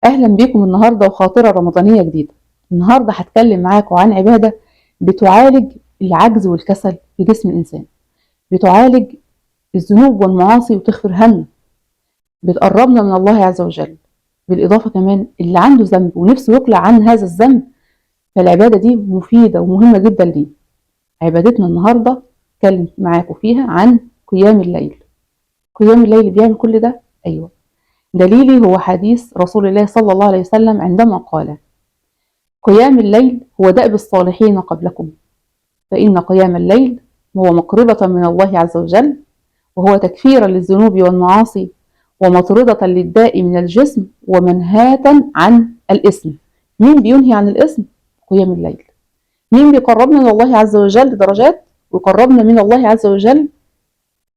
أهلا بيكم النهاردة وخاطرة رمضانية جديدة. النهاردة هتكلم معاكم عن عبادة بتعالج العجز والكسل في جسم الإنسان، بتعالج الذنوب والمعاصي وتغفر همنا، بتقربنا من الله عز وجل. بالإضافة كمان اللي عنده ذنب ونفسه يقلع عن هذا الذنب، فالعبادة دي مفيدة ومهمة جدا ليه. عبادتنا النهاردة هتكلم معاكم فيها عن قيام الليل. قيام الليل بيعمل كل ده؟ أيوة. دليلي هو حديث رسول الله صلى الله عليه وسلم عندما قال: قيام الليل هو دأب الصالحين قبلكم، فإن قيام الليل هو مقربة من الله عز وجل، وهو تكفيرا للذنوب والمعاصي، ومطردة للداء من الجسم، ومنهاة عن الإثم. مين بينهي عن الإثم؟ قيام الليل. مين بيقربنا من الله عز وجل درجات ويقربنا من الله عز وجل؟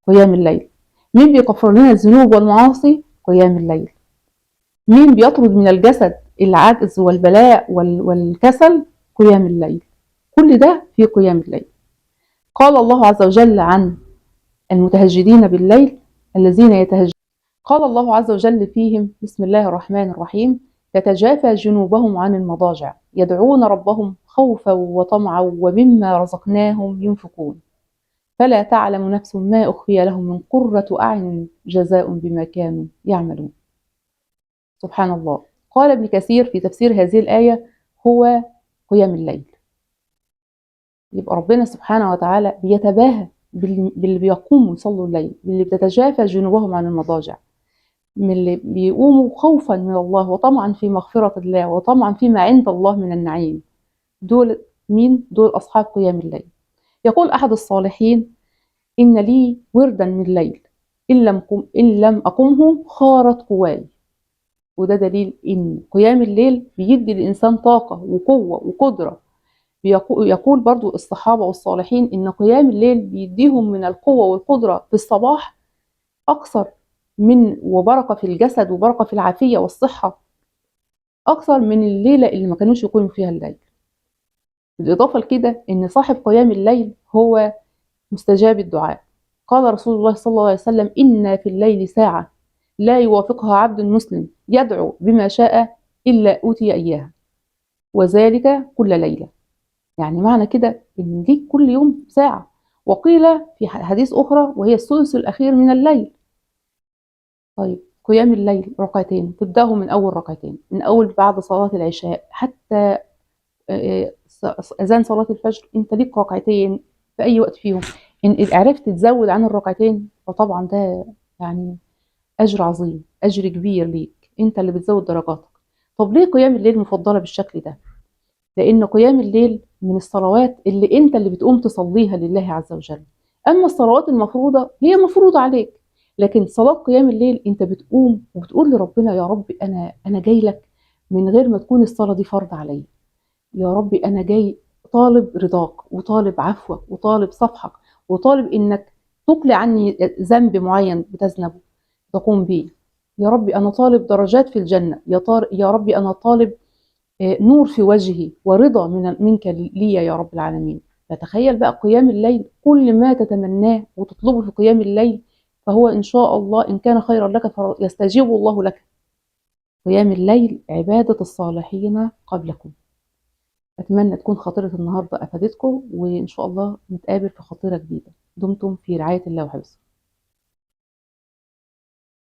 قيام الليل. مين بيكفر لنا الذنوب والمعاصي؟ قيام الليل. مين بيطرد من الجسد العجز والبلاء والكسل؟ قيام الليل. كل ده في قيام الليل. قال الله عز وجل عن المتهجدين بالليل الذين يتهجدون، قال الله عز وجل فيهم: بسم الله الرحمن الرحيم: تتجافى جنوبهم عن المضاجع يدعون ربهم خوفا وطمعا ومما رزقناهم ينفقون فلا تعلم نفس ما أخفي لهم من قرة أعين جزاء بما كانوا يعملون. سبحان الله. قال ابن كثير في تفسير هذه الآية: هو قيام الليل. يبقى ربنا سبحانه وتعالى بيتباهى باللي بيقوموا يصلوا الليل، باللي بتتجافى جنوبهم عن المضاجع، من اللي بيقوموا خوفا من الله وطمعا في مغفرة الله وطمعا فيما عند الله من النعيم. دول مين؟ دول أصحاب قيام الليل. يقول أحد الصالحين: إن لي وردا من الليل إن لم أقمه خارت قواي. وده دليل إن قيام الليل بيدي للإنسان طاقة وقوة وقدرة. يقول برضو الصحابة والصالحين إن قيام الليل بيديهم من القوة والقدرة في الصباح أكثر من وبركة في الجسد وبركة في العافية والصحة أكثر من الليلة اللي ما كانوش يقوموا فيها الليل. بالإضافة لكده إن صاحب قيام الليل هو مستجاب الدعاء. قال رسول الله صلى الله عليه وسلم: إن في الليل ساعة لا يوافقها عبد مسلم يدعو بما شاء إلا أوتي إياها، وذلك كل ليلة. يعني معنى كده إن ليك كل يوم ساعة. وقيل في حديث أخرى: وهي الثلث الأخير من الليل. طيب قيام الليل ركعتين، تبدأه من أول ركعتين، من أول بعد صلاة العشاء حتى أذان صلاة الفجر. أنت ليك ركعتين في أي وقت فيهم. إن عرفت تزود عن الركعتين فطبعا ده يعني أجر عظيم، أجر كبير ليك، أنت اللي بتزود درجاتك. طب ليه قيام الليل مفضلة بالشكل ده؟ لأن قيام الليل من الصلوات اللي أنت اللي بتقوم تصليها لله عز وجل. أما الصلوات المفروضة هي مفروضة عليك، لكن صلاة قيام الليل أنت بتقوم وبتقول لربنا: يا رب أنا جاي لك من غير ما تكون الصلاة دي فرض عليا. يا رب أنا جاي طالب رضاك وطالب عفوك وطالب صفحك وطالب إنك تقلع عني ذنب معين بتذنبه تقوم به. يا رب أنا طالب درجات في الجنة. يا رب أنا طالب نور في وجهي ورضا منك لي يا رب العالمين. فتخيل بقى قيام الليل، كل ما تتمناه وتطلبه في قيام الليل فهو إن شاء الله إن كان خيرا لك فيستجيب الله لك. قيام الليل عبادة الصالحين قبلكم. أتمنى تكون خاطرة النهاردة أفادتكم، وإن شاء الله نتقابل في خاطرة جديدة. دمتم في رعاية الله وحفظه.